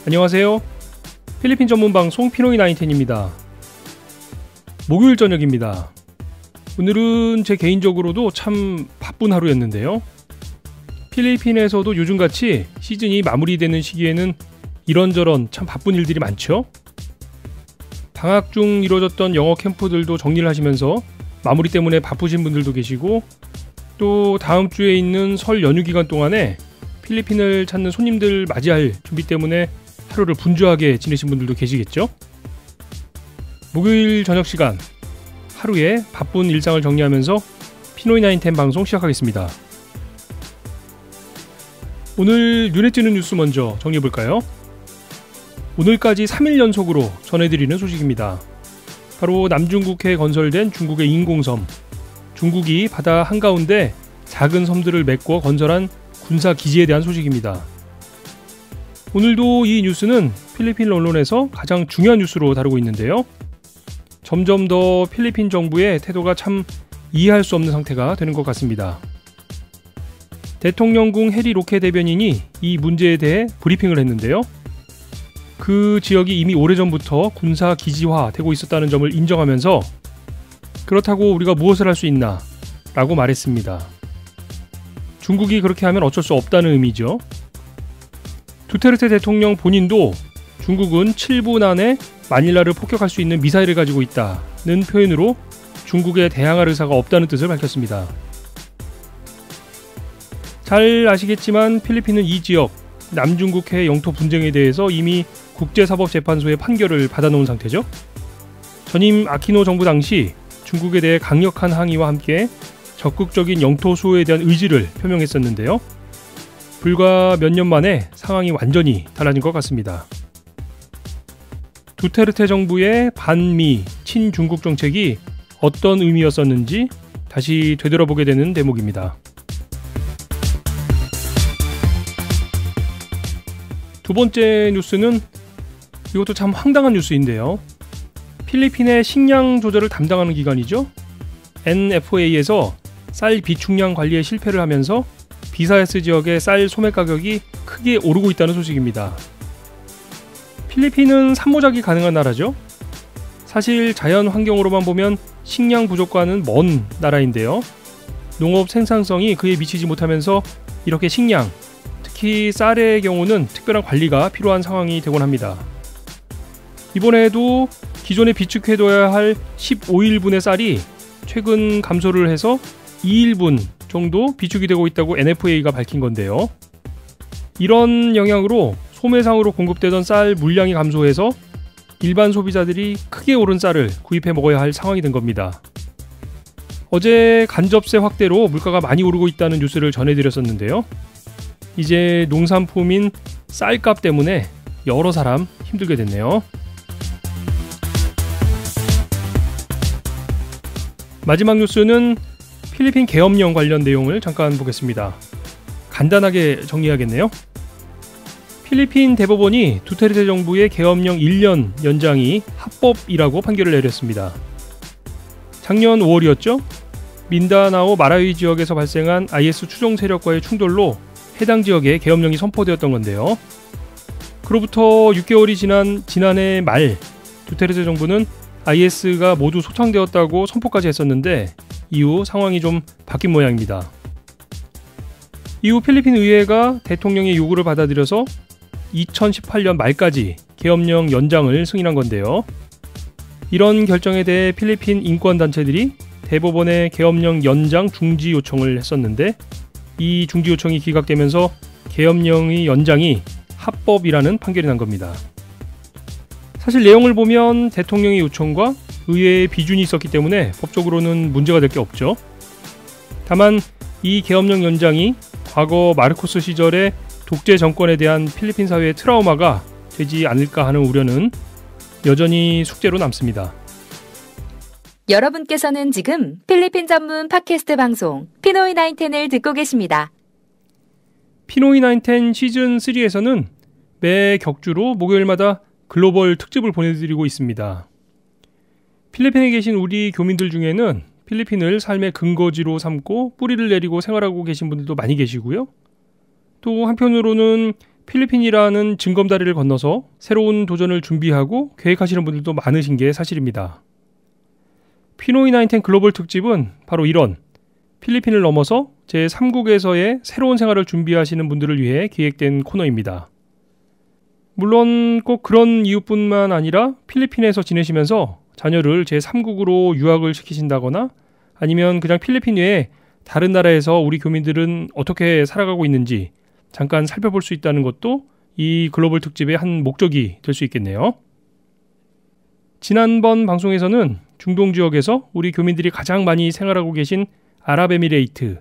안녕하세요. 필리핀 전문 방송 피노이 나인텐입니다. 목요일 저녁입니다. 오늘은 제 개인적으로도 참 바쁜 하루였는데요. 필리핀에서도 요즘같이 시즌이 마무리되는 시기에는 이런저런 참 바쁜 일들이 많죠. 방학 중 이루어졌던 영어 캠프들도 정리를 하시면서 마무리 때문에 바쁘신 분들도 계시고, 또 다음 주에 있는 설 연휴 기간 동안에 필리핀을 찾는 손님들 맞이할 준비 때문에 하루를 분주하게 지내신 분들도 계시겠죠. 목요일 저녁 시간, 하루의 바쁜 일상을 정리하면서 피노이 나인텐 방송 시작하겠습니다. 오늘 눈에 띄는 뉴스 먼저 정리해볼까요? 오늘까지 3일 연속으로 전해드리는 소식입니다. 바로 남중국해에 건설된 중국의 인공섬, 중국이 바다 한가운데 작은 섬들을 메꿔 건설한 군사기지에 대한 소식입니다. 오늘도 이 뉴스는 필리핀 언론에서 가장 중요한 뉴스로 다루고 있는데요. 점점 더 필리핀 정부의 태도가 참 이해할 수 없는 상태가 되는 것 같습니다. 대통령궁 해리 로케 대변인이 이 문제에 대해 브리핑을 했는데요. 그 지역이 이미 오래전부터 군사기지화 되고 있었다는 점을 인정하면서 그렇다고 우리가 무엇을 할 수 있나? 라고 말했습니다. 중국이 그렇게 하면 어쩔 수 없다는 의미죠. 두테르테 대통령 본인도 중국은 7분 안에 마닐라를 폭격할 수 있는 미사일을 가지고 있다는 표현으로 중국에 대항할 의사가 없다는 뜻을 밝혔습니다. 잘 아시겠지만 필리핀은 이 지역 남중국해 영토 분쟁에 대해서 이미 국제사법재판소의 판결을 받아놓은 상태죠. 전임 아키노 정부 당시 중국에 대해 강력한 항의와 함께 적극적인 영토 수호에 대한 의지를 표명했었는데요. 불과 몇 년 만에 상황이 완전히 달라진 것 같습니다. 두테르테 정부의 반미, 친중국 정책이 어떤 의미였었는지 다시 되돌아보게 되는 대목입니다. 두 번째 뉴스는 이것도 참 황당한 뉴스인데요. 필리핀의 식량 조절을 담당하는 기관이죠. NFA에서 쌀 비축량 관리에 실패를 하면서 비사야스 지역의 쌀 소매 가격이 크게 오르고 있다는 소식입니다. 필리핀은 산모작이 가능한 나라죠. 사실 자연 환경으로만 보면 식량 부족과는 먼 나라인데요. 농업 생산성이 그에 미치지 못하면서 이렇게 식량, 특히 쌀의 경우는 특별한 관리가 필요한 상황이 되곤 합니다. 이번에도 기존에 비축해둬야 할 15일분의 쌀이 최근 감소를 해서 2일분 정도 비축이 되고 있다고 NFA가 밝힌 건데요. 이런 영향으로 소매상으로 공급되던 쌀 물량이 감소해서 일반 소비자들이 크게 오른 쌀을 구입해 먹어야 할 상황이 된 겁니다. 어제 간접세 확대로 물가가 많이 오르고 있다는 뉴스를 전해드렸었는데요. 이제 농산품인 쌀값 때문에 여러 사람 힘들게 됐네요. 마지막 뉴스는 필리핀 계엄령 관련 내용을 잠깐 보겠습니다. 간단하게 정리하겠네요. 필리핀 대법원이 두테르테 정부의 계엄령 1년 연장이 합법이라고 판결을 내렸습니다. 작년 5월이었죠. 민다나오 마라위 지역에서 발생한 IS 추종 세력과의 충돌로 해당 지역에 계엄령이 선포되었던 건데요. 그로부터 6개월이 지난 지난해 말 두테르테 정부는 IS가 모두 소탕되었다고 선포까지 했었는데 이후 상황이 좀 바뀐 모양입니다. 이후 필리핀 의회가 대통령의 요구를 받아들여서 2018년 말까지 계엄령 연장을 승인한 건데요. 이런 결정에 대해 필리핀 인권단체들이 대법원에 계엄령 연장 중지 요청을 했었는데 이 중지 요청이 기각되면서 계엄령의 연장이 합법이라는 판결이 난 겁니다. 사실 내용을 보면 대통령의 요청과 의회의 비준이 있었기 때문에 법적으로는 문제가 될 게 없죠. 다만 이 계엄령 연장이 과거 마르코스 시절의 독재 정권에 대한 필리핀 사회의 트라우마가 되지 않을까 하는 우려는 여전히 숙제로 남습니다. 여러분께서는 지금 필리핀 전문 팟캐스트 방송 피노이 나인텐을 듣고 계십니다. 피노이 나인텐 시즌3에서는 매 격주로 목요일마다 글로벌 특집을 보내드리고 있습니다. 필리핀에 계신 우리 교민들 중에는 필리핀을 삶의 근거지로 삼고 뿌리를 내리고 생활하고 계신 분들도 많이 계시고요. 또 한편으로는 필리핀이라는 징검다리를 건너서 새로운 도전을 준비하고 계획하시는 분들도 많으신 게 사실입니다. 피노이 나인텐 글로벌 특집은 바로 이런 필리핀을 넘어서 제3국에서의 새로운 생활을 준비하시는 분들을 위해 기획된 코너입니다. 물론 꼭 그런 이유뿐만 아니라 필리핀에서 지내시면서 자녀를 제3국으로 유학을 시키신다거나 아니면 그냥 필리핀 외에 다른 나라에서 우리 교민들은 어떻게 살아가고 있는지 잠깐 살펴볼 수 있다는 것도 이 글로벌 특집의 한 목적이 될 수 있겠네요. 지난번 방송에서는 중동 지역에서 우리 교민들이 가장 많이 생활하고 계신 아랍에미레이트,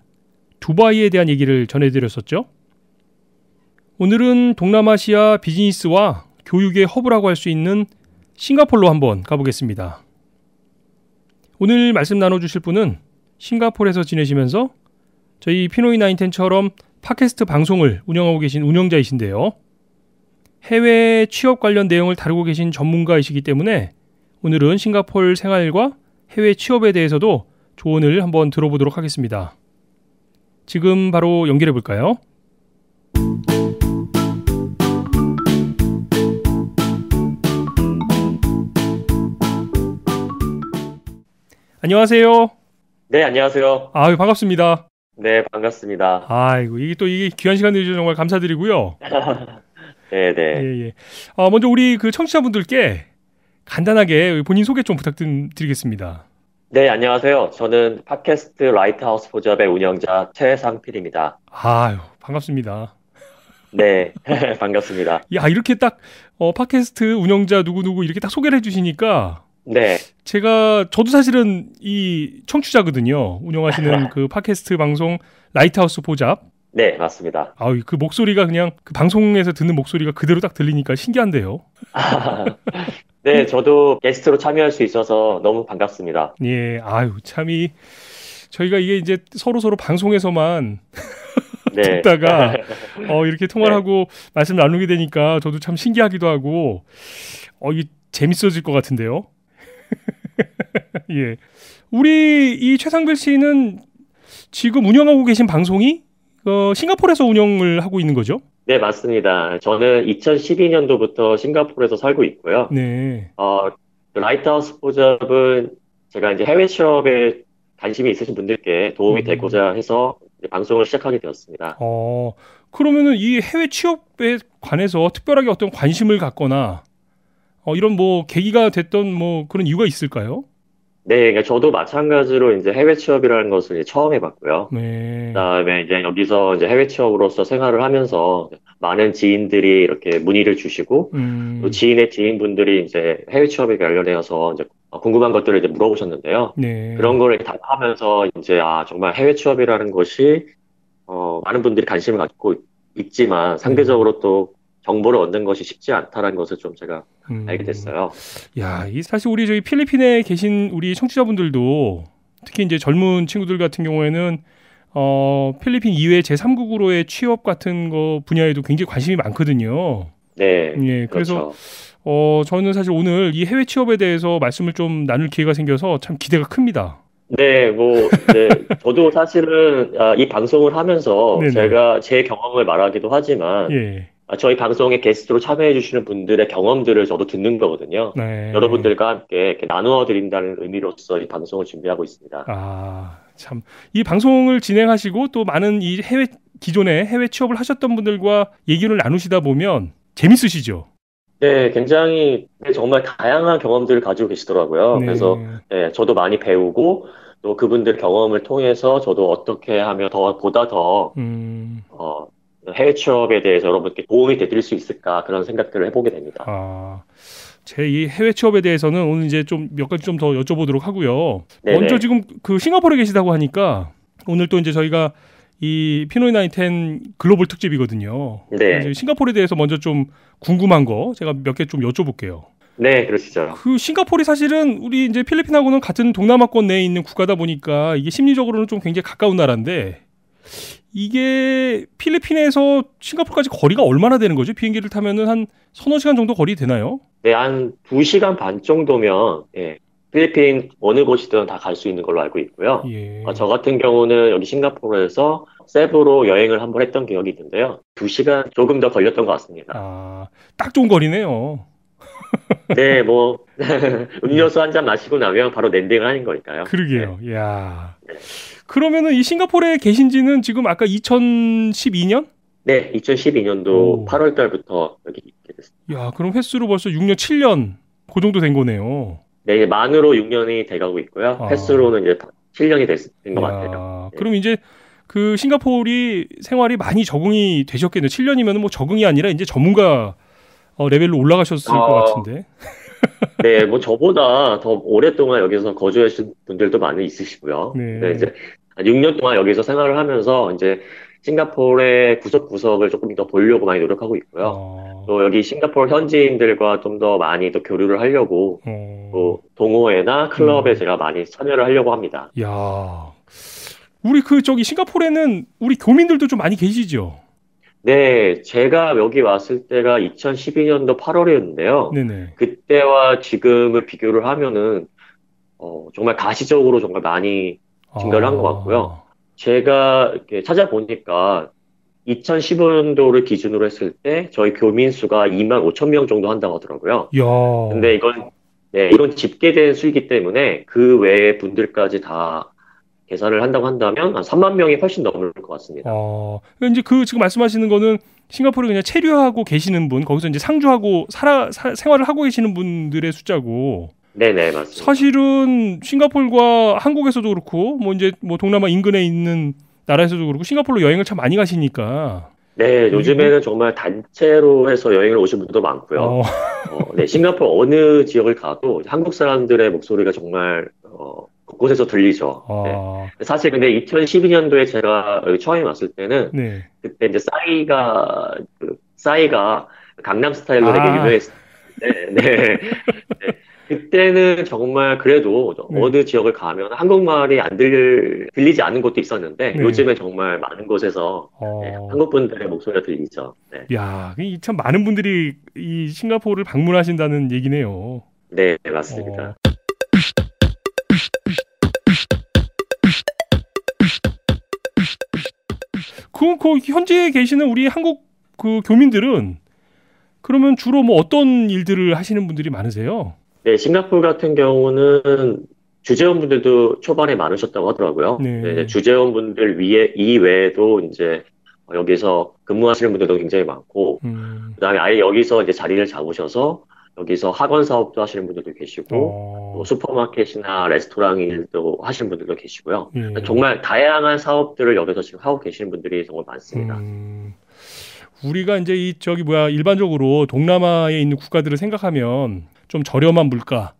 두바이에 대한 얘기를 전해드렸었죠. 오늘은 동남아시아 비즈니스와 교육의 허브라고 할 수 있는 싱가포르로 한번 가보겠습니다. 오늘 말씀 나눠주실 분은 싱가포르에서 지내시면서 저희 피노이 나인텐처럼 팟캐스트 방송을 운영하고 계신 운영자이신데요. 해외 취업 관련 내용을 다루고 계신 전문가이시기 때문에 오늘은 싱가포르 생활과 해외 취업에 대해서도 조언을 한번 들어보도록 하겠습니다. 지금 바로 연결해 볼까요? 안녕하세요. 네, 안녕하세요. 아유, 반갑습니다. 네, 반갑습니다. 아이고, 이게 귀한 시간 내주셔서 정말 감사드리고요. 네, 네. 예. 먼저 우리 그 청취자분들께 간단하게 본인 소개 좀 부탁드리겠습니다. 네, 안녕하세요. 저는 팟캐스트 라이트하우스 포잡의 운영자 최상필입니다. 아유, 반갑습니다. 네, 반갑습니다. 야, 이렇게 딱 팟캐스트 운영자 누구누구 이렇게 딱 소개를 해주시니까 네. 저도 사실은 이 청취자거든요. 운영하시는 그 팟캐스트 방송 라이트하우스 포잡. 네, 맞습니다. 아유, 그 목소리가 그냥 그 방송에서 듣는 목소리가 그대로 딱 들리니까 신기한데요. 네, 저도 게스트로 참여할 수 있어서 너무 반갑습니다. 예, 아유, 참이 저희가 이게 이제 서로 방송에서만 네. 듣다가 이렇게 통화를 네. 하고 말씀 나누게 되니까 저도 참 신기하기도 하고 이게 재밌어질 것 같은데요. 예, 우리 이 최상필 씨는 지금 운영하고 계신 방송이 싱가포르에서 운영을 하고 있는 거죠? 네, 맞습니다. 저는 2012년도부터 싱가포르에서 살고 있고요. 네. 라이트하우스 포잡은 제가 이제 해외 취업에 관심이 있으신 분들께 도움이 되고자 해서 이제 방송을 시작하게 되었습니다. 그러면은 이 해외 취업에 관해서 특별하게 어떤 관심을 갖거나 이런 뭐 계기가 됐던 뭐 그런 이유가 있을까요? 네, 그러니까 저도 마찬가지로 이제 해외 취업이라는 것을 이제 처음 해봤고요. 네. 그다음에 이제 여기서 이제 해외 취업으로서 생활을 하면서 많은 지인들이 이렇게 문의를 주시고 또 지인의 지인분들이 이제 해외 취업에 관련해서 이제 궁금한 것들을 이제 물어보셨는데요. 네. 그런 거를 답하면서 이제 정말 해외 취업이라는 것이 많은 분들이 관심을 갖고 있지만 상대적으로 또 정보를 얻는 것이 쉽지 않다라는 것을 좀 제가 알게 됐어요. 야, 이 사실 우리 저희 필리핀에 계신 우리 청취자분들도 특히 이제 젊은 친구들 같은 경우에는 필리핀 이외 제3국으로의 취업 같은 거 분야에도 굉장히 관심이 많거든요. 네. 예, 그래서 그렇죠. 저는 사실 오늘 이 해외 취업에 대해서 말씀을 좀 나눌 기회가 생겨서 참 기대가 큽니다. 네, 네. 저도 사실은 이 방송을 하면서 네네. 제가 제 경험을 말하기도 하지만 예. 저희 방송에 게스트로 참여해 주시는 분들의 경험들을 저도 듣는 거거든요. 네. 여러분들과 함께 이렇게 나누어 드린다는 의미로서 이 방송을 준비하고 있습니다. 참. 이 방송을 진행하시고 또 많은 이 기존에 해외 취업을 하셨던 분들과 얘기를 나누시다 보면 재밌으시죠? 네, 굉장히 정말 다양한 경험들을 가지고 계시더라고요. 네. 그래서 저도 많이 배우고 또 그분들 경험을 통해서 저도 어떻게 하면 보다 더 해외 취업에 대해서 여러분께 도움이 되드릴 수 있을까 그런 생각들을 해보게 됩니다. 제 이 해외 취업에 대해서는 오늘 이제 좀 몇 가지 좀 더 여쭤보도록 하고요. 네네. 먼저 지금 그 싱가포르에 계시다고 하니까 오늘 또 이제 저희가 이 피노이 나인텐 글로벌 특집이거든요. 네. 이제 싱가포르에 대해서 먼저 좀 궁금한 거 제가 몇 개 좀 여쭤볼게요. 네, 그러시죠. 그 싱가포르이 사실은 우리 이제 필리핀하고는 같은 동남아권 내에 있는 국가다 보니까 이게 심리적으로는 좀 굉장히 가까운 나라인데 이게 필리핀에서 싱가포르까지 거리가 얼마나 되는 거죠? 비행기를 타면은 한 서너 시간 정도 거리 되나요? 네, 한 2시간 반 정도면 필리핀 어느 곳이든 다 갈 수 있는 걸로 알고 있고요. 예. 저 같은 경우는 여기 싱가포르에서 세부로 여행을 한번 했던 기억이 있는데요. 2시간 조금 더 걸렸던 것 같습니다. 딱 좋은 거리네요. 네, 뭐 음료수 한 잔 마시고 나면 바로 랜딩을 하는 거니까요. 그러게요. 네. 야. 그러면은 이 싱가포르에 계신 지는 지금 아까 2012년? 네, 2012년도 8월 달부터 여기 있게 됐습니다. 야, 그럼 횟수로 벌써 6년, 7년 그 정도 된 거네요. 네, 만으로 6년이 돼가고 있고요. 횟수로는 이제 7년이 된 것 같아요. 그럼 이제 그 싱가포르 생활이 많이 적응이 되셨겠네요. 7년이면 뭐 적응이 아니라 이제 전문가 레벨로 올라가셨을 것 같은데. 네, 뭐 저보다 더 오랫동안 여기서 거주하신 분들도 많이 있으시고요. 네, 이제 6년 동안 여기서 생활을 하면서 이제 싱가포르의 구석구석을 조금 더 보려고 많이 노력하고 있고요. 또 여기 싱가포르 현지인들과 좀 더 많이 또 교류를 하려고 또 동호회나 클럽에 제가 많이 참여를 하려고 합니다. 야, 우리 저기 싱가포르에는 우리 교민들도 좀 많이 계시죠? 네, 제가 여기 왔을 때가 2012년도 8월이었는데요. 네네. 그때와 지금을 비교를 하면은 정말 가시적으로 정말 많이 증가를 한 것 같고요. 제가 이렇게 찾아보니까 2015년도를 기준으로 했을 때 저희 교민 수가 2만 5천 명 정도 한다고 하더라고요. 근데 이건 집계된 수이기 때문에 그 외의 분들까지 다 계산을 한다고 한다면 한 3만 명이 훨씬 넘을 것 같습니다. 이제 지금 말씀하시는 거는 싱가포르에 그냥 체류하고 계시는 분, 거기서 이제 상주하고 생활을 하고 계시는 분들의 숫자고. 네네, 맞습니다. 사실은 싱가포르가 한국에서도 그렇고, 뭐 동남아 인근에 있는 나라에서도 그렇고, 싱가포르로 여행을 참 많이 가시니까. 네, 요즘에는 정말 단체로 해서 여행을 오신 분도 많고요. 네, 싱가포르 어느 지역을 가도 한국 사람들의 목소리가 정말 곳곳에서 들리죠. 네. 사실 근데 2012년도에 제가 여기 처음에 왔을 때는 그때 이제 싸이가 강남 스타일로 되게 유명했을 때, 네. 그때는 정말 그래도 어느 지역을 가면 한국말이 들리지 않는 곳도 있었는데 요즘에 정말 많은 곳에서 한국 분들의 목소리가 들리죠. 네. 야, 참 많은 분들이 이 싱가포르를 방문하신다는 얘기네요. 네, 맞습니다. 그 현지에 계시는 우리 한국 그 교민들은 그러면 주로 뭐 어떤 일들을 하시는 분들이 많으세요? 네, 싱가포르 같은 경우는 주재원분들도 초반에 많으셨다고 하더라고요. 네, 주재원분들 이외에도 이제 여기서 근무하시는 분들도 굉장히 많고, 그다음에 아예 여기서 이제 자리를 잡으셔서 여기서 학원 사업도 하시는 분들도 계시고, 또 슈퍼마켓이나 레스토랑 일도 하시는 분들도 계시고요. 정말 다양한 사업들을 여기서 지금 하고 계시는 분들이 정말 많습니다. 우리가 이제 일반적으로 동남아에 있는 국가들을 생각하면 좀 저렴한 물가,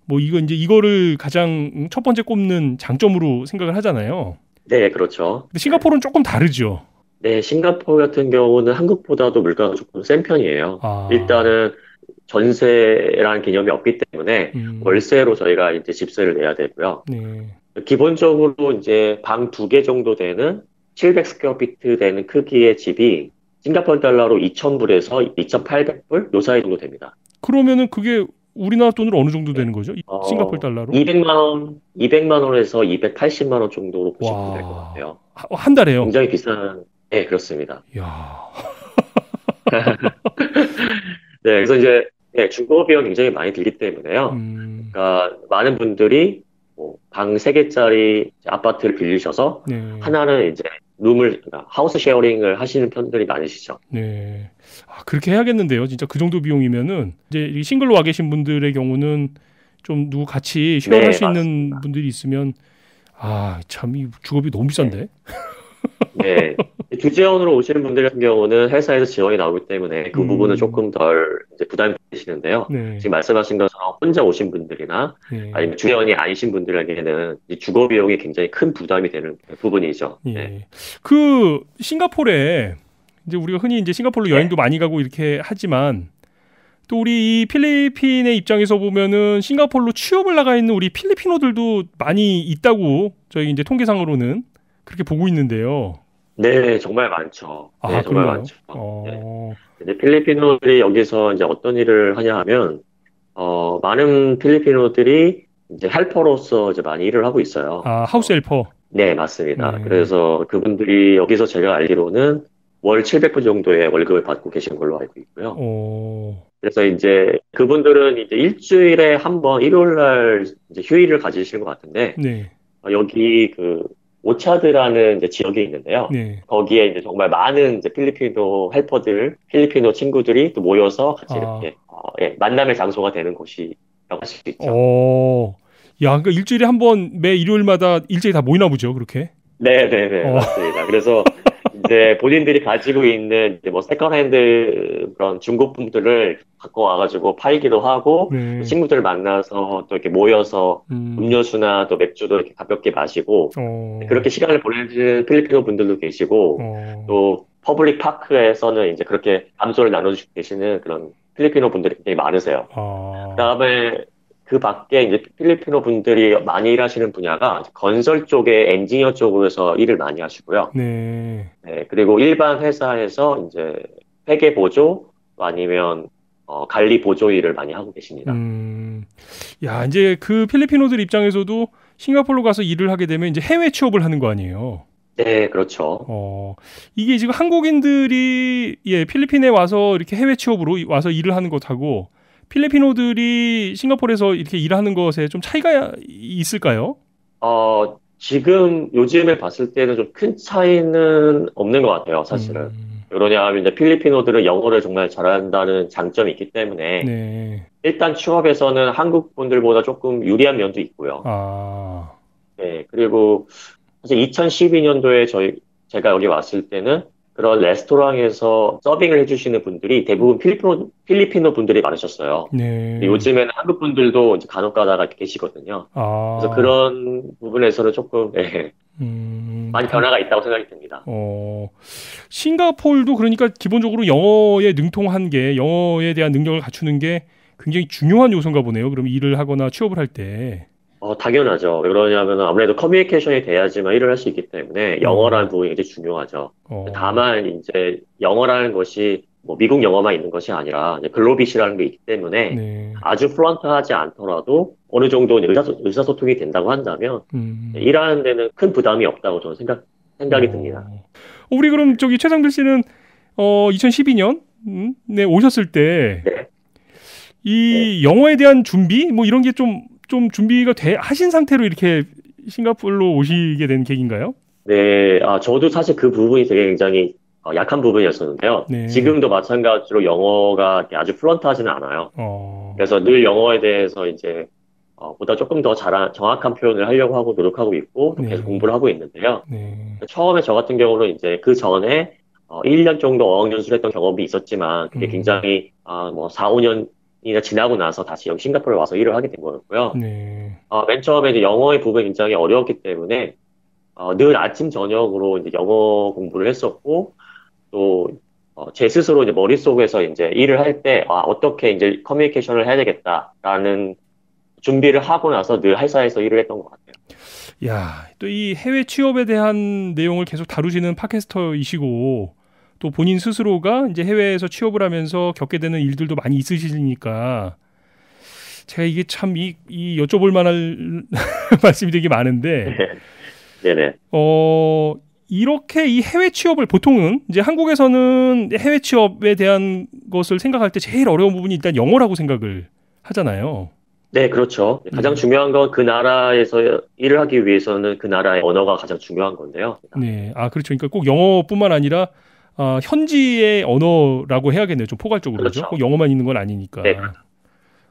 뭐 이거를 가장 첫 번째 꼽는 장점으로 생각을 하잖아요. 네, 그렇죠. 근데 싱가포르는 조금 다르죠. 네, 싱가포르 같은 경우는 한국보다도 물가가 조금 센 편이에요. 일단은 전세라는 개념이 없기 때문에 월세로 저희가 이제 집세를 내야 되고요. 기본적으로 이제 방 2개 정도 되는 700스퀘어피트 되는 크기의 집이 싱가포르 달러로 2,000불에서 2,800불 요 사이 정도 됩니다. 그러면은 그게 우리나라 돈으로 어느 정도 되는 거죠? 싱가포르 달러로? 200만 원에서 280만 원 정도로 보시면 될 것 같아요. 한 달에요? 굉장히 비싼, 네, 그렇습니다. 이야. 네, 그래서 이제 주거 비용이 굉장히 많이 들기 때문에요. 그러니까 많은 분들이 방 3개짜리 아파트를 빌리셔서 하나는 이제 그러니까 하우스 쉐어링을 하시는 편들이 많으시죠. 네. 그렇게 해야겠는데요. 진짜 그 정도 비용이면은 이제 싱글로 와 계신 분들의 경우는 좀 누구 같이 쉐어할 수 있는 분들이 있으면 참 이 주거비 너무 비싼데. 네. 주재원으로 오시는 분들 같은 경우는 회사에서 지원이 나오기 때문에 그 부분은 조금 덜 이제 부담이 되시는데요. 지금 말씀하신 것처럼 혼자 오신 분들이나 아니면 주재원이 아니신 분들에게는 주거 비용이 굉장히 큰 부담이 되는 부분이죠. 네. 그 싱가포르에 이제 우리가 흔히 이제 싱가포르 여행도 많이 가고 이렇게 하지만 또 우리 이 필리핀의 입장에서 보면은 싱가포르로 취업을 나가 있는 우리 필리핀어들도 많이 있다고 저희 이제 통계상으로는 그렇게 보고 있는데요. 네, 정말 많죠. 네, 정말 그래요? 많죠. 네. 근데 필리핀어들이 여기서 이제 어떤 일을 하냐 하면, 많은 필리핀어들이 이제 헬퍼로서 이제 많이 일을 하고 있어요. 아, 하우스 헬퍼. 네, 맞습니다. 네. 그래서 그분들이 여기서 제가 알기로는 월 700불 정도의 월급을 받고 계신 걸로 알고 있고요. 오. 그래서 이제 그분들은 이제 일주일에 한 번 일요일 날 이제 휴일을 가지시는 것 같은데, 네. 여기 그 오차드라는 이제 지역이 있는데요. 네. 거기에 이제 정말 많은 이제 필리핀어 헬퍼들, 필리핀어 친구들이 또 모여서 같이 이렇게 예, 만남의 장소가 되는 곳이라고 할 수 있죠. 야, 그러니까 일주일에 한 번 매 일요일마다 일제히 다 모이나 보죠, 그렇게? 네네네, 맞습니다. 그래서 이제 본인들이 가지고 있는 이제 뭐 세컨핸드 그런 중고품들을 갖고 와가지고 팔기도 하고, 네. 친구들 만나서 또 이렇게 모여서 음료수나 또 맥주도 이렇게 가볍게 마시고, 그렇게 시간을 보내는 필리핀어 분들도 계시고, 또 퍼블릭 파크에서는 이제 그렇게 담소를 나눠주시고 계시는 그런 필리핀어 분들이 굉장히 많으세요. 그다음에 그 밖에 이제 필리핀어 분들이 많이 일하시는 분야가 건설 쪽에 엔지니어 쪽으로서 일을 많이 하시고요. 네. 네, 그리고 일반 회사에서 이제 회계 보조 아니면 관리 보조 일을 많이 하고 계십니다. 야, 이제 그 필리핀어들 입장에서도 싱가포르로 가서 일을 하게 되면 이제 해외 취업을 하는 거 아니에요? 네, 그렇죠. 이게 지금 한국인들이 필리핀에 와서 이렇게 해외 취업으로 와서 일을 하는 것하고 필리핀어들이 싱가포르에서 이렇게 일하는 것에 좀 차이가 있을까요? 지금 요즘에 봤을 때는 좀 큰 차이는 없는 것 같아요, 사실은. 왜냐하면 이제 필리핀어들은 영어를 정말 잘한다는 장점이 있기 때문에 네. 일단 취업에서는 한국 분들보다 조금 유리한 면도 있고요. 네, 그리고 사실 2012년도에 제가 여기 왔을 때는 그런 레스토랑에서 서빙을 해주시는 분들이 대부분 필리핀어 분들이 많으셨어요. 네. 요즘에는 한국 분들도 이제 간혹 가다가 계시거든요. 그래서 그런 부분에서는 조금 많이 변화가 있다고 생각이 듭니다. 싱가포르도 그러니까 기본적으로 영어에 능통한 게 영어에 대한 능력을 갖추는 게 굉장히 중요한 요소인가 보네요. 그럼 일을 하거나 취업을 할 때. 당연하죠. 왜 그러냐면 아무래도 커뮤니케이션이 돼야지만 일을 할 수 있기 때문에 영어라는 부분이 굉장히 중요하죠. 다만 이제 영어라는 것이 뭐 미국 영어만 있는 것이 아니라 이제 글로빗이라는 게 있기 때문에 네. 아주 플런트하지 않더라도 어느 정도 의사소통이 된다고 한다면 일하는 데는 큰 부담이 없다고 저는 생각이 듭니다. 우리 그럼 저기 최상필 씨는 2012년 네, 오셨을 때 이 영어에 대한 준비 뭐 이런 게 좀 준비가 하신 상태로 이렇게 싱가포르로 오시게 된 계기인가요? 네, 저도 사실 그 부분이 되게 굉장히 약한 부분이었었는데요. 네. 지금도 마찬가지로 영어가 아주 플런트하지는 않아요. 그래서 늘 영어에 대해서 이제 보다 조금 더 정확한 표현을 하려고 하고 노력하고 있고 또 계속 공부를 하고 있는데요. 처음에 저 같은 경우는 이제 그 전에 1년 정도 어학연수를 했던 경험이 있었지만 그게 굉장히 뭐 4, 5년이나 지나고 나서 다시 여기 싱가포르에 와서 일을 하게 된 거였고요. 맨 처음에 이제 영어의 부분이 굉장히 어려웠기 때문에 늘 아침 저녁으로 이제 영어 공부를 했었고 또 제 스스로 이제 머릿속에서 이제 일을 할 때 어떻게 이제 커뮤니케이션을 해야 되겠다라는 준비를 하고 나서 늘 회사에서 일을 했던 것 같아요. 야, 또 이 해외 취업에 대한 내용을 계속 다루시는 팟캐스터이시고 또 본인 스스로가 이제 해외에서 취업을 하면서 겪게 되는 일들도 많이 있으시니까 제가 이게 참 이 여쭤볼 만한 말씀이 되게 많은데 네네. 이렇게 이 해외 취업을 보통은 이제 한국에서는 해외 취업에 대한 것을 생각할 때 제일 어려운 부분이 일단 영어라고 생각을 하잖아요. 네, 그렇죠. 가장 중요한 건 그 나라에서 일을 하기 위해서는 그 나라의 언어가 가장 중요한 건데요. 네, 그렇죠. 그러니까 꼭 영어뿐만 아니라 현지의 언어라고 해야겠네요. 좀 포괄적으로. 그렇죠. 꼭 영어만 있는 건 아니니까.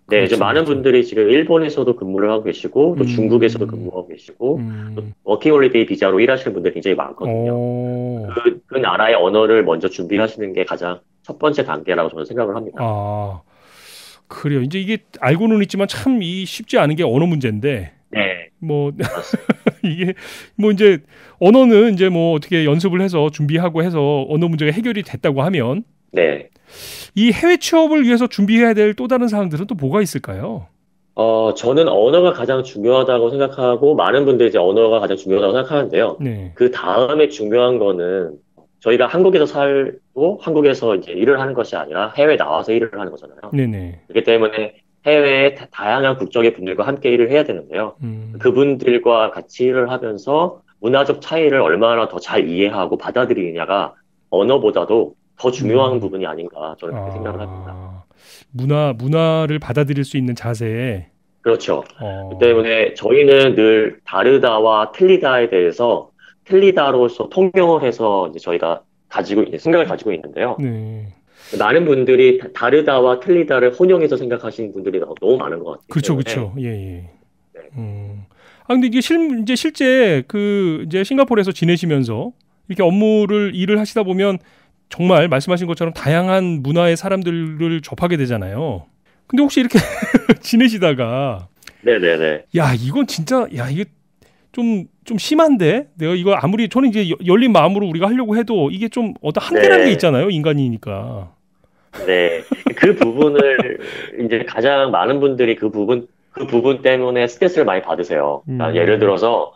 네, 이제 많은 분들이 지금 일본에서도 근무를 하고 계시고, 또 중국에서도 근무하고 계시고, 또 워킹홀리데이 비자로 일하시는 분들이 굉장히 많거든요. 그 나라의 언어를 먼저 준비하시는 게 가장 첫 번째 단계라고 저는 생각을 합니다. 그래요. 이제 이게 알고는 있지만 참 쉽지 않은 게 언어 문제인데. 네. 뭐 이게 뭐 이제 언어는 이제 뭐 어떻게 연습을 해서 준비하고 해서 언어 문제가 해결이 됐다고 하면. 네. 이 해외 취업을 위해서 준비해야 될 또 다른 사항들은 또 뭐가 있을까요? 저는 언어가 가장 중요하다고 생각하고, 많은 분들이 이제 언어가 가장 중요하다고 생각하는데요. 네. 그 다음에 중요한 거는, 저희가 한국에서 살고, 한국에서 이제 일을 하는 것이 아니라 해외에 나와서 일을 하는 거잖아요. 네네. 그렇기 때문에 해외의 다양한 국적의 분들과 함께 일을 해야 되는데요. 그분들과 같이 일을 하면서 문화적 차이를 얼마나 더 잘 이해하고 받아들이느냐가 언어보다도 더 중요한 부분이 아닌가 저는 그렇게 생각을 합니다. 문화를 받아들일 수 있는 자세. 그렇죠. 그 때문에 저희는 늘 다르다와 틀리다에 대해서 틀리다로서 통용을 해서 이제 저희가 생각을 가지고 있는데요. 네. 많은 분들이 다르다와 틀리다를 혼용해서 생각하시는 분들이 너무 많은 것 같아요. 그렇죠, 그렇죠. 예, 예. 네. 근데 이게 이제 실제 이제 싱가포르에서 지내시면서 이렇게 일을 하시다 보면 정말 말씀하신 것처럼 다양한 문화의 사람들을 접하게 되잖아요. 근데 혹시 이렇게 지내시다가 네네네. 야, 이건 진짜 이게 좀 심한데 내가 이거 아무리 저는 이제 열린 마음으로 우리가 하려고 해도 이게 좀 어떤 한계라는 게 있잖아요. 인간이니까. 네. 그 부분을 이제 가장 많은 분들이 그 부분 때문에 스트레스를 많이 받으세요. 그러니까 예를 들어서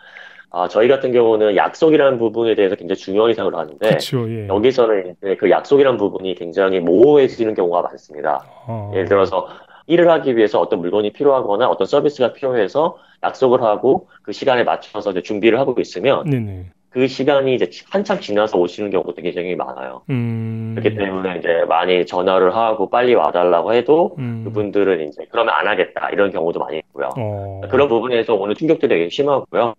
저희 같은 경우는 약속이라는 부분에 대해서 굉장히 중요한 생각을 하는데 그쵸, 예. 여기서는 이제 그 약속이라는 부분이 굉장히 모호해지는 경우가 많습니다. 예를 들어서 일을 하기 위해서 어떤 물건이 필요하거나 어떤 서비스가 필요해서 약속을 하고 그 시간에 맞춰서 이제 준비를 하고 있으면 네네. 그 시간이 이제 한참 지나서 오시는 경우도 굉장히 많아요. 그렇기 때문에 이제 많이 전화를 하고 빨리 와달라고 해도 그분들은 이제 그러면 안 하겠다 이런 경우도 많이 있고요. 그런 부분에서 오는 충격들이 되게 심하고요.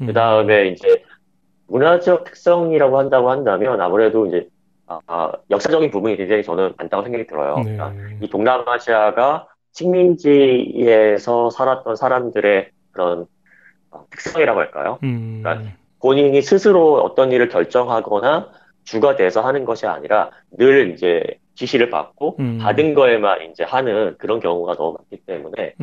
그 다음에 이제 문화적 특성이라고 한다면 아무래도 이제 역사적인 부분이 굉장히 저는 많다고 생각이 들어요. 네. 그러니까 이 동남아시아가 식민지에서 살았던 사람들의 그런 특성이라고 할까요? 그러니까 본인이 스스로 어떤 일을 결정하거나 주가 돼서 하는 것이 아니라 늘 이제 지시를 받고 받은 거에만 이제 하는 그런 경우가 너무 많기 때문에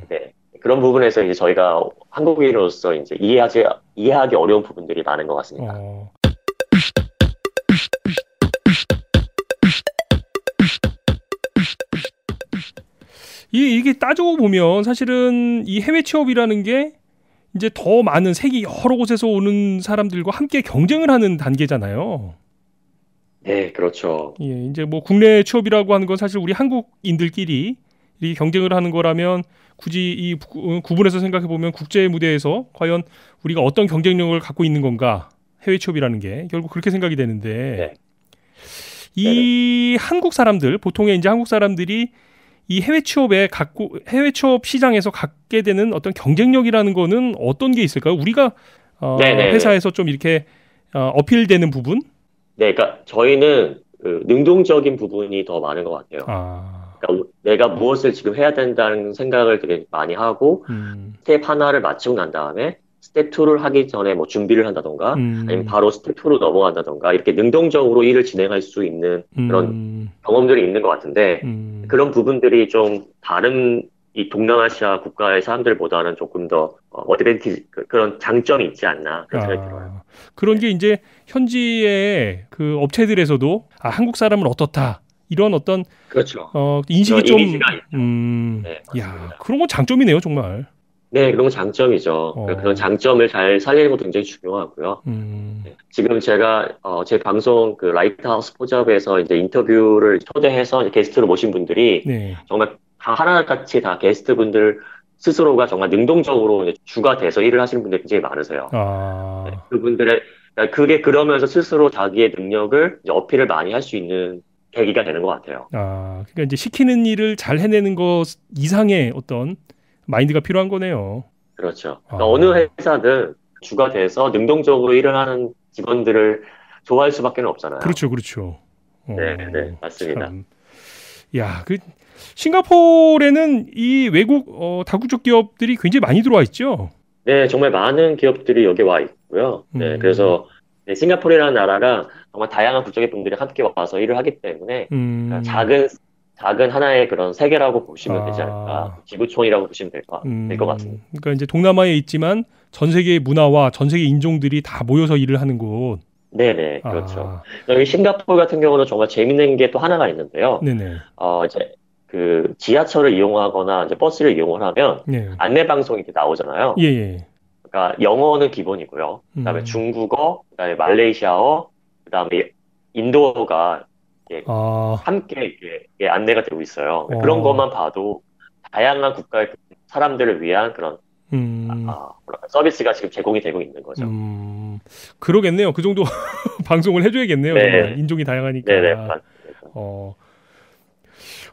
네. 그런 부분에서 이제 저희가 한국인으로서 이제 이해하기 어려운 부분들이 많은 것 같습니다. 이게 따지고 보면 사실은 이 해외 취업이라는 게 이제 더 많은 세계 여러 곳에서 오는 사람들과 함께 경쟁을 하는 단계잖아요. 네, 그렇죠. 예, 이제 뭐 국내 취업이라고 하는 건 사실 우리 한국인들끼리 이 경쟁을 하는 거라면 굳이 이 구분해서 생각해 보면 국제 무대에서 과연 우리가 어떤 경쟁력을 갖고 있는 건가? 해외 취업이라는 게 결국 그렇게 생각이 되는데 이 한국 사람들 보통의 이제 한국 사람들이 이 해외 취업 시장에서 갖게 되는 어떤 경쟁력이라는 거는 어떤 게 있을까요? 우리가 회사에서 좀 이렇게 어필되는 부분? 네, 그러니까 저희는 그 능동적인 부분이 더 많은 것 같아요. 그러니까 내가 무엇을 지금 해야 된다는 생각을 되게 많이 하고 스텝 하나를 마치고 난 다음에 스텝 2를 하기 전에 뭐 준비를 한다던가 아니면 바로 스텝 2로 넘어간다던가 이렇게 능동적으로 일을 진행할 수 있는 그런 경험들이 있는 것 같은데 그런 부분들이 좀 다른 이 동남아시아 국가의 사람들보다는 조금 더 어드밴티지 그런 장점이 있지 않나 그런 생각이 들어요. 그런 게 이제 현지의 그 업체들에서도 한국 사람은 어떻다 이런 어떤 그렇죠. 인식이 좀 네, 야, 그런 건 장점이네요, 정말. 네, 그런 건 장점이죠. 그런 장점을 잘 살리는 것도 굉장히 중요하고요. 네, 지금 제가 제 방송 그 라이트하우스 포잡에서 이제 인터뷰를 초대해서 게스트로 모신 분들이 정말 다 하나같이 다 게스트분들 스스로가 정말 능동적으로 이제 주가 돼서 일을 하시는 분들이 굉장히 많으세요. 네, 그분들의 그게 그러면서 스스로 자기의 능력을 이제 어필을 많이 할 수 있는 계기가 되는 것 같아요. 그러니까 이제 시키는 일을 잘 해내는 것 이상의 어떤 마인드가 필요한 거네요. 그렇죠. 그러니까 어느 회사든 주가 돼서 능동적으로 일을 하는 직원들을 좋아할 수밖에 없잖아요. 그렇죠, 그렇죠. 네, 맞습니다. 참. 야, 싱가포르에는 이 외국 다국적 기업들이 굉장히 많이 들어와 있죠. 네, 정말 많은 기업들이 여기 와 있고요. 네, 그래서 싱가포르라는 나라가 정말 다양한 국적의 분들이 함께 와서 일을 하기 때문에 그러니까 작은 하나의 그런 세계라고 보시면 되지 않을까. 지구촌이라고 보시면 될 것 같습니다. 그러니까 이제 동남아에 있지만 전 세계의 문화와 전 세계 인종들이 다 모여서 일을 하는 곳. 네네, 그렇죠. 여기 싱가포르 같은 경우는 정말 재밌는 게 또 하나가 있는데요. 네네. 이제 그 지하철을 이용하거나 이제 버스를 이용을 하면 안내 방송이 이렇게 나오잖아요. 예. 그러니까 영어는 기본이고요. 그다음에 중국어, 그다음에 말레이시아어, 그다음에 인도어가 함께 이렇게 안내가 되고 있어요. 그런 것만 봐도 다양한 국가의 사람들을 위한 그런 서비스가 지금 제공이 되고 있는 거죠. 그러겠네요. 그 정도 방송을 해줘야겠네요. 네. 정말 인종이 다양하니까. 네네, 맞습니다.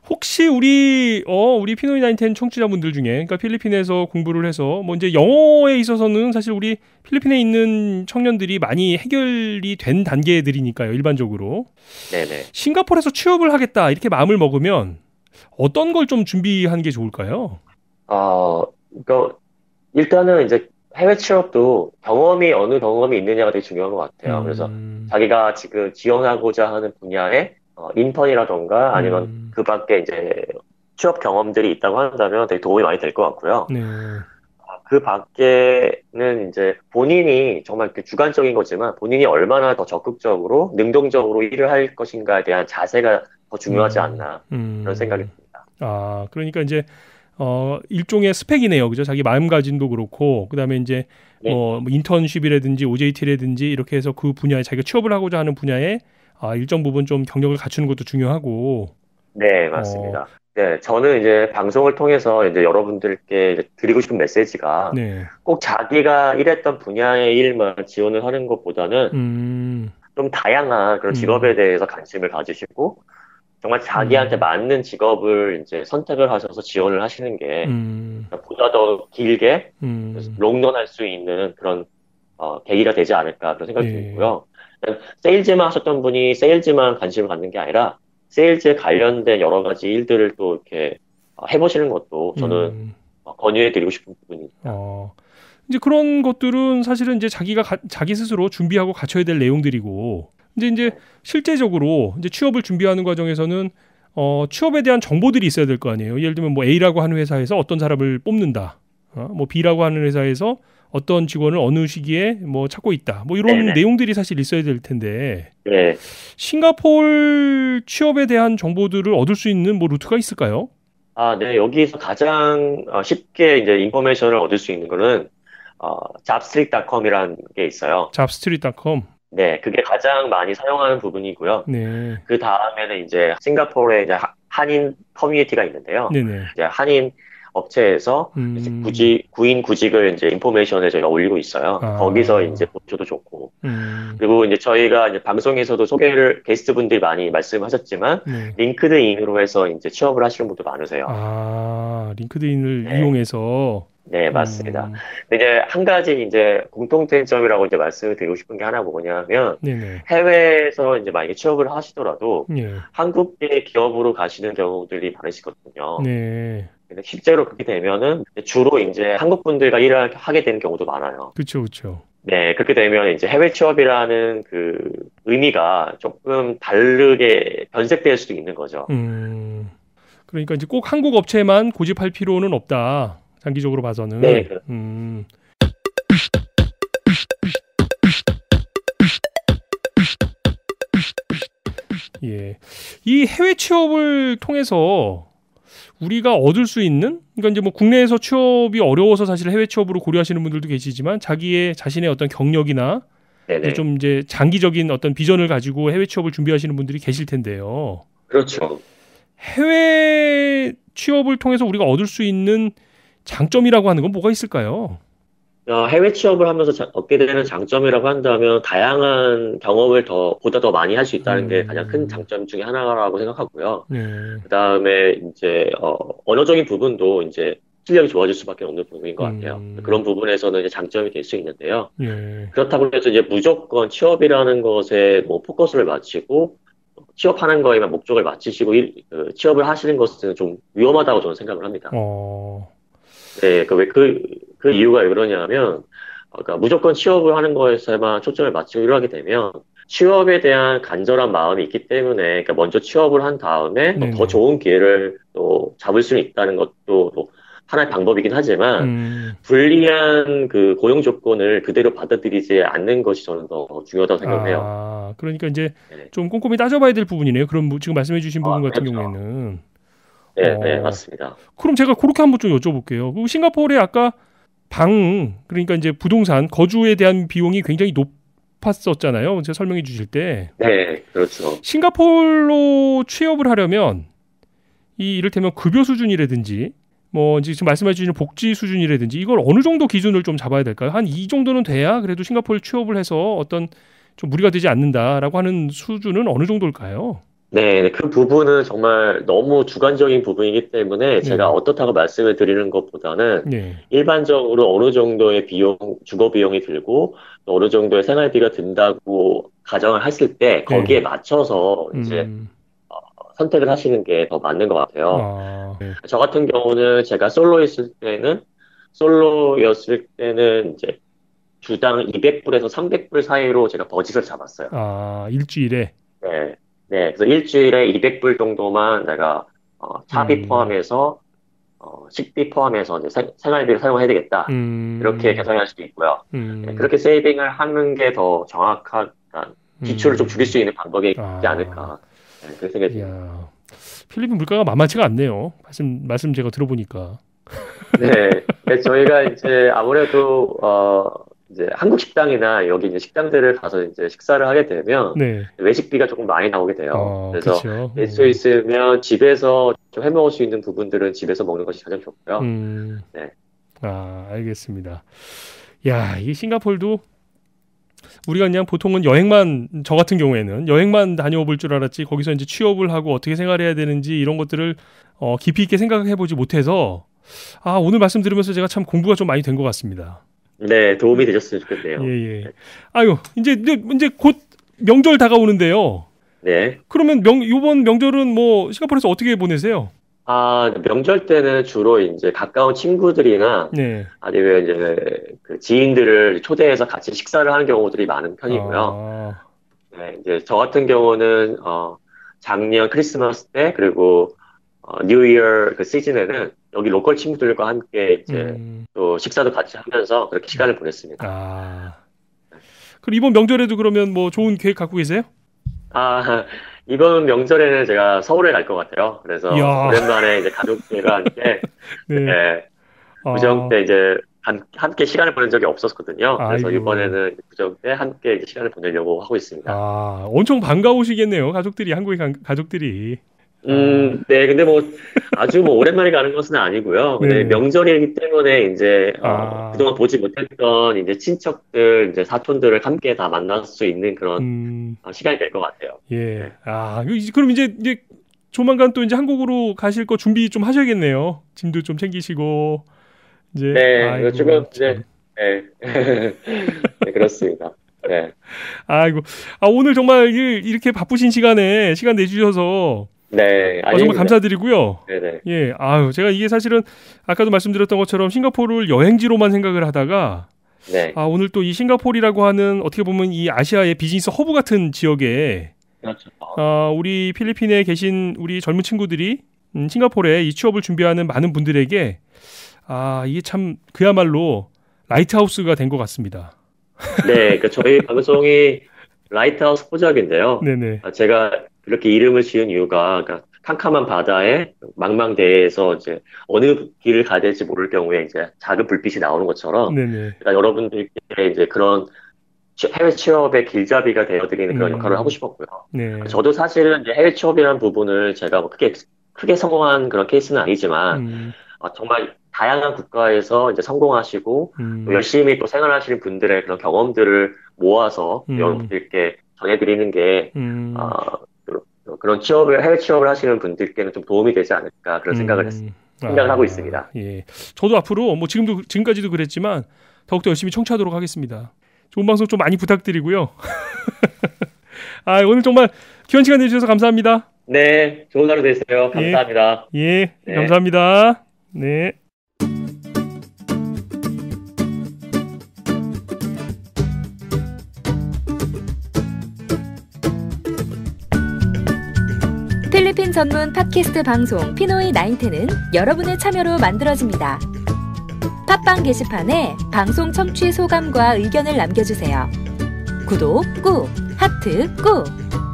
혹시 우리 피노이 나인텐 청취자분들 중에, 그러니까 필리핀에서 공부를 해서 뭐 이제 영어에 있어서는 사실 우리 필리핀에 있는 청년들이 많이 해결이 된 단계들이니까요, 일반적으로. 네네. 싱가포르에서 취업을 하겠다 이렇게 마음을 먹으면 어떤 걸 좀 준비하는 게 좋을까요? 그러니까 일단은 이제 해외 취업도 어느 경험이 있느냐가 되게 중요한 것 같아요. 그래서 자기가 지금 지원하고자 하는 분야에 인턴이라던가 아니면 그 밖에 이제 취업 경험들이 있다고 한다면 되게 도움이 많이 될 것 같고요. 네. 그 밖에는 이제 본인이 정말 주관적인 거지만 본인이 얼마나 더 적극적으로 능동적으로 일을 할 것인가에 대한 자세가 더 중요하지 않나 그런 생각이 듭니다. 그러니까 이제 일종의 스펙이네요. 그죠? 자기 마음가짐도 그렇고, 그 다음에 이제, 뭐 인턴십이라든지 OJT라든지 이렇게 해서 그 분야에 자기가 취업을 하고자 하는 분야에, 일정 부분 좀 경력을 갖추는 것도 중요하고. 네, 맞습니다. 네, 저는 이제 방송을 통해서 이제 여러분들께 이제 드리고 싶은 메시지가 꼭 자기가 일했던 분야의 일만 지원을 하는 것보다는 좀 다양한 그런 직업에 대해서 관심을 가지시고, 정말 자기한테 맞는 직업을 이제 선택을 하셔서 지원을 하시는 게 보다 더 길게 롱런할 수 있는 그런 계기가 되지 않을까 그런 생각이 들고요. 세일즈만 하셨던 분이 세일즈만 관심을 갖는 게 아니라 세일즈에 관련된 여러 가지 일들을 또 이렇게 해보시는 것도 저는 권유해드리고 싶은 부분입니다. 이제 그런 것들은 사실은 이제 자기 스스로 준비하고 갖춰야 될 내용들이고. 이제 실제적으로 이제 취업을 준비하는 과정에서는 취업에 대한 정보들이 있어야 될 거 아니에요. 예를 들면 뭐 A라고 하는 회사에서 어떤 사람을 뽑는다. 뭐 B라고 하는 회사에서 어떤 직원을 어느 시기에 뭐 찾고 있다. 뭐 이런 내용들이 사실 있어야 될 텐데. 네. 싱가포르 취업에 대한 정보들을 얻을 수 있는 뭐 루트가 있을까요? 네. 여기서 가장 쉽게 이제 인포메이션을 얻을 수 있는 거는 jobstreet.com이라는 게 있어요. jobstreet.com. 네, 그게 가장 많이 사용하는 부분이고요. 네. 그 다음에는 이제 싱가포르에 이제 한인 커뮤니티가 있는데요. 네네. 이제 한인 업체에서 이제 구인 구직을 이제 인포메이션에 저희가 올리고 있어요. 거기서 이제 보셔도 좋고. 그리고 이제 저희가 이제 방송에서도 게스트분들이 많이 말씀하셨지만, 링크드인으로 해서 이제 취업을 하시는 분도 많으세요. 링크드인을 이용해서. 네, 맞습니다. 근데 이제 한 가지 이제 공통점이라고 이제 말씀을 드리고 싶은 게 하나 뭐냐면, 해외에서 이제 만약에 취업을 하시더라도, 한국계 기업으로 가시는 경우들이 많으시거든요. 근데 실제로 그렇게 되면은 주로 이제 한국 분들과 일을 하게 되는 경우도 많아요. 그렇죠. 네, 그렇게 되면 이제 해외 취업이라는 그 의미가 조금 다르게 변색될 수도 있는 거죠. 그러니까 이제 꼭 한국 업체만 고집할 필요는 없다. 장기적으로 봐서는. 네. 예. 이 해외 취업을 통해서 우리가 얻을 수 있는, 그러니까 이제 뭐 국내에서 취업이 어려워서 사실 해외 취업으로 고려하시는 분들도 계시지만 자신의 어떤 경력이나 좀 이제 장기적인 어떤 비전을 가지고 해외 취업을 준비하시는 분들이 계실 텐데요. 그렇죠. 해외 취업을 통해서 우리가 얻을 수 있는 장점이라고 하는 건 뭐가 있을까요? 해외 취업을 하면서 얻게 되는 장점이라고 한다면 다양한 경험을 보다 더 많이 할 수 있다는 게 가장 큰 장점 중에 하나라고 생각하고요. 그 다음에 이제 언어적인 부분도 이제 실력이 좋아질 수밖에 없는 부분인 것 같아요. 그런 부분에서는 이제 장점이 될 수 있는데요. 그렇다고 해서 이제 무조건 취업이라는 것에 뭐 포커스를 맞추고 취업하는 거에만 목적을 맞추시고 취업을 하시는 것은 좀 위험하다고 저는 생각을 합니다. 네, 그 이유가 왜 그러냐면, 그러니까 무조건 취업을 하는 거에서만 초점을 맞추고 일을 하게 되면, 취업에 대한 간절한 마음이 있기 때문에, 그러니까 먼저 취업을 한 다음에 더 좋은 기회를 또 잡을 수 있다는 것도 또 하나의 방법이긴 하지만, 불리한 그 고용 조건을 그대로 받아들이지 않는 것이 저는 더 중요하다고 생각해요. 그러니까 이제 좀 꼼꼼히 따져봐야 될 부분이네요. 그럼 지금 말씀해주신 부분 같은 그렇죠. 경우에는. 네, 맞습니다. 그럼 제가 그렇게 한번 좀 여쭤볼게요. 그 싱가포르에 아까 그러니까 이제 부동산, 거주에 대한 비용이 굉장히 높았었잖아요. 제가 설명해 주실 때. 네, 그렇죠. 싱가포르로 취업을 하려면 이를테면 급여 수준이라든지 뭐 지금 말씀해 주신 복지 수준이라든지 이걸 어느 정도 기준을 좀 잡아야 될까요? 한 이 정도는 돼야 그래도 싱가포르 취업을 해서 어떤 좀 무리가 되지 않는다라고 하는 수준은 어느 정도일까요? 네, 그 부분은 정말 너무 주관적인 부분이기 때문에 제가 어떻다고 말씀을 드리는 것보다는 일반적으로 어느 정도의 비용, 주거 비용이 들고 또 어느 정도의 생활비가 든다고 가정을 했을 때 거기에 맞춰서 이제 선택을 하시는 게 더 맞는 것 같아요. 저 같은 경우는 제가 솔로였을 때는 이제 주당 200불에서 300불 사이로 제가 버짓을 잡았어요. 아, 일주일에? 네. 네, 그래서 일주일에 200불 정도만 내가 차비 포함해서 식비 포함해서 이제 생활비를 사용해야 되겠다. 이렇게 계산할 수도 있고요. 네, 그렇게 세이빙을 하는 게 더 정확한 지출을 좀 줄일 수 있는 방법이 있지 않을까. 네, 그렇게 생각이 듭니다. 필리핀 물가가 만만치가 않네요. 말씀 제가 들어보니까. 네, 저희가 이제 아무래도 이제 한국 식당이나 여기 이제 식당들을 가서 이제 식사를 하게 되면 외식비가 조금 많이 나오게 돼요. 그래서 될 수 있으면 집에서 좀 해먹을 수 있는 부분들은 집에서 먹는 것이 가장 좋고요. 네. 아, 알겠습니다. 야, 이 싱가포르도 우리가 그냥 보통은 여행만, 저 같은 경우에는 여행만 다녀볼 줄 알았지 거기서 이제 취업을 하고 어떻게 생활해야 되는지 이런 것들을 깊이 있게 생각해보지 못해서 오늘 말씀 들으면서 제가 참 공부가 좀 많이 된 것 같습니다. 네, 도움이 되셨으면 좋겠네요. 예. 아유, 이제 곧 명절 다가오는데요. 네. 그러면 이번 명절은 뭐 싱가포르에서 어떻게 보내세요? 명절 때는 주로 이제 가까운 친구들이나 아니면 이제 그 지인들을 초대해서 같이 식사를 하는 경우들이 많은 편이고요. 네, 이제 저 같은 경우는 작년 크리스마스 때 그리고 뉴 이어 그 시즌에는 여기 로컬 친구들과 함께 이제 또 식사도 같이 하면서 그렇게 시간을 보냈습니다. 그럼 이번 명절에도 그러면 뭐 좋은 계획 갖고 계세요? 이번 명절에는 제가 서울에 갈 것 같아요. 그래서 오랜만에 이제 가족들과 함께 구정 때 이제 함께 시간을 보낸 적이 없었거든요. 그래서 이번에는 구정 때 함께 이제 시간을 보내려고 하고 있습니다. 엄청 반가우시겠네요. 가족들이, 한국의 가족들이. 네, 근데 뭐 아주 뭐 오랜만에 가는 것은 아니고요. 근데 명절이기 때문에 이제 그동안 보지 못했던 이제 친척들, 이제 사촌들을 함께 다 만날 수 있는 그런 시간이 될 것 같아요. 예. 그럼 이제 조만간 또 이제 한국으로 가실 거 준비 좀 하셔야겠네요. 짐도 좀 챙기시고 이제. 네, 지금 이제 네, 그렇습니다. 네. 오늘 정말 이렇게 바쁘신 시간에 시간 내주셔서. 네, 정말 감사드리고요. 네네. 예, 제가 이게 사실은 아까도 말씀드렸던 것처럼 싱가포르를 여행지로만 생각을 하다가, 오늘 또 이 싱가포르라고 하는 어떻게 보면 이 아시아의 비즈니스 허브 같은 지역에, 그렇죠. 우리 필리핀에 계신 우리 젊은 친구들이 싱가포르에 이 취업을 준비하는 많은 분들에게, 이게 참 그야말로 라이트하우스가 된 것 같습니다. 네, 저희 방송이 라이트하우스 포작인데요. 네네. 제가 그렇게 이름을 지은 이유가, 그러니까 캄캄한 바다에 망망대해에서 이제 어느 길을 가야 될지 모를 경우에 이제 작은 불빛이 나오는 것처럼, 그러니까 여러분들께 이제 그런 해외 취업의 길잡이가 되어드리는 그런 역할을 하고 싶었고요. 저도 사실은 이제 해외 취업이라는 부분을 제가 뭐 크게 성공한 그런 케이스는 아니지만, 정말 다양한 국가에서 이제 성공하시고, 또 열심히 또 생활하시는 분들의 그런 경험들을 모아서 여러분들께 전해드리는 게, 그런 해외 취업을 하시는 분들께는 좀 도움이 되지 않을까 그런 생각을 하고 있습니다. 예. 저도 앞으로 뭐 지금까지도 그랬지만 더욱더 열심히 청취하도록 하겠습니다. 좋은 방송 좀 많이 부탁드리고요. 오늘 정말 귀한 시간 내주셔서 감사합니다. 네, 좋은 하루 되세요. 감사합니다. 네. 감사합니다. 네. 필리핀 전문 팟캐스트 방송 피노이 910은 여러분의 참여로 만들어집니다. 팟빵 게시판에 방송 청취 소감과 의견을 남겨주세요. 구독 꾹, 하트 꾹,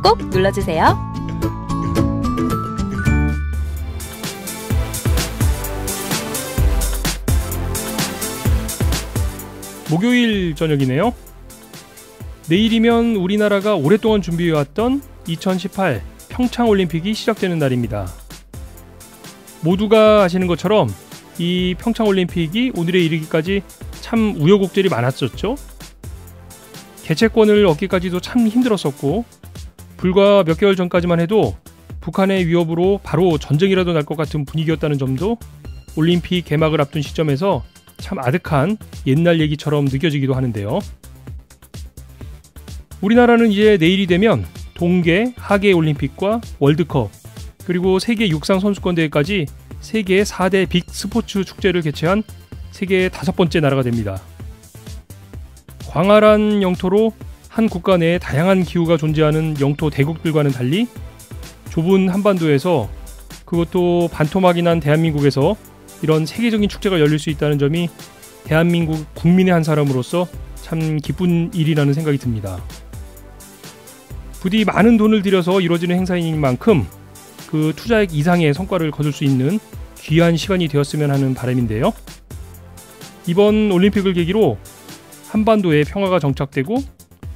꼭 눌러주세요. 목요일 저녁이네요. 내일이면 우리나라가 오랫동안 준비해왔던 2018 평창올림픽이 시작되는 날입니다. 모두가 아시는 것처럼 이 평창올림픽이 오늘에 이르기까지 참 우여곡절이 많았었죠. 개최권을 얻기까지도 참 힘들었었고, 불과 몇 개월 전까지만 해도 북한의 위협으로 바로 전쟁이라도 날 것 같은 분위기였다는 점도 올림픽 개막을 앞둔 시점에서 참 아득한 옛날 얘기처럼 느껴지기도 하는데요. 우리나라는 이제 내일이 되면 동계, 하계 올림픽과 월드컵, 그리고 세계 육상 선수권 대회까지 세계 4대 빅 스포츠 축제를 개최한 세계 5번째 나라가 됩니다. 광활한 영토로 한 국가 내에 다양한 기후가 존재하는 영토 대국들과는 달리 좁은 한반도에서, 그것도 반토막이 난 대한민국에서 이런 세계적인 축제가 열릴 수 있다는 점이 대한민국 국민의 한 사람으로서 참 기쁜 일이라는 생각이 듭니다. 부디 많은 돈을 들여서 이루어지는 행사인 만큼 그 투자액 이상의 성과를 거둘 수 있는 귀한 시간이 되었으면 하는 바람인데요. 이번 올림픽을 계기로 한반도에 평화가 정착되고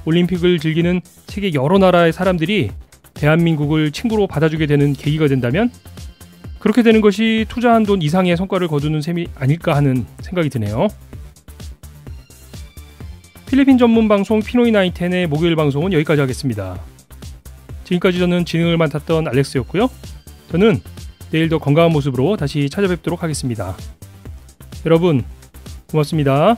올림픽을 즐기는 세계 여러 나라의 사람들이 대한민국을 친구로 받아주게 되는 계기가 된다면, 그렇게 되는 것이 투자한 돈 이상의 성과를 거두는 셈이 아닐까 하는 생각이 드네요. 필리핀 전문 방송 피노이 나인텐의 목요일 방송은 여기까지 하겠습니다. 지금까지 저는 진행을 맡았던 알렉스였고요. 저는 내일 더 건강한 모습으로 다시 찾아뵙도록 하겠습니다. 여러분, 고맙습니다.